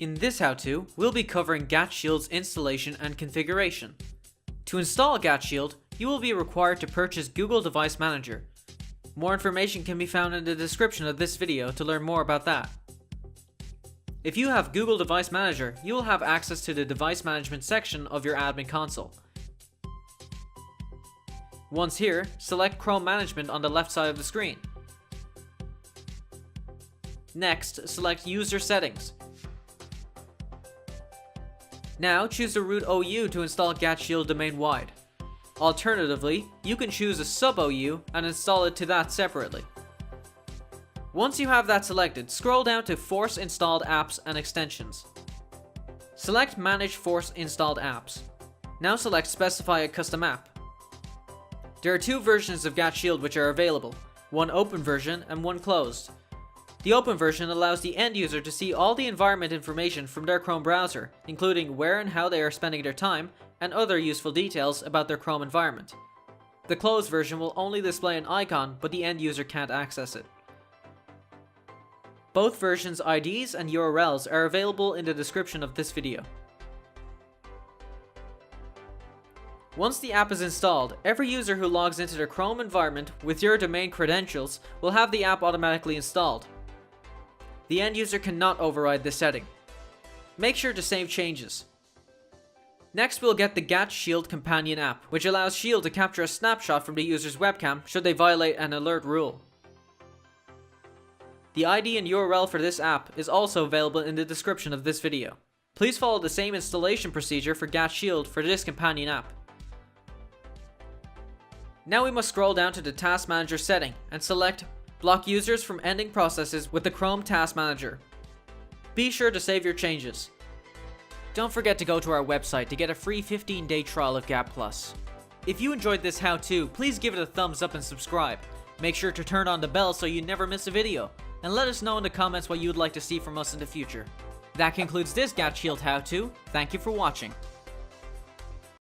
In this how-to, we'll be covering GAT Shield's installation and configuration. To install GAT Shield, you will be required to purchase Google Device Manager. More information can be found in the description of this video to learn more about that. If you have Google Device Manager, you will have access to the device management section of your admin console. Once here, select Chrome Management on the left side of the screen. Next, select User Settings. Now choose the root OU to install GAT Shield domain-wide. Alternatively, you can choose a sub-OU and install it to that separately. Once you have that selected, scroll down to Force Installed Apps and Extensions. Select Manage Force Installed Apps. Now select Specify a Custom App. There are two versions of GAT Shield which are available, one open version and one closed. The open version allows the end user to see all the environment information from their Chrome browser, including where and how they are spending their time, and other useful details about their Chrome environment. The closed version will only display an icon, but the end user can't access it. Both versions' IDs and URLs are available in the description of this video. Once the app is installed, every user who logs into their Chrome environment with your domain credentials will have the app automatically installed. The end user cannot override this setting. Make sure to save changes. Next, we'll get the GAT Shield companion app, which allows Shield to capture a snapshot from the user's webcam should they violate an alert rule. The ID and URL for this app is also available in the description of this video. Please follow the same installation procedure for GAT Shield for this companion app. Now we must scroll down to the Task Manager setting and select Block users from ending processes with the Chrome Task Manager. Be sure to save your changes. Don't forget to go to our website to get a free 15-day trial of GAT+. If you enjoyed this how-to, please give it a thumbs up and subscribe. Make sure to turn on the bell so you never miss a video. And let us know in the comments what you would like to see from us in the future. That concludes this GAT Shield how-to. Thank you for watching.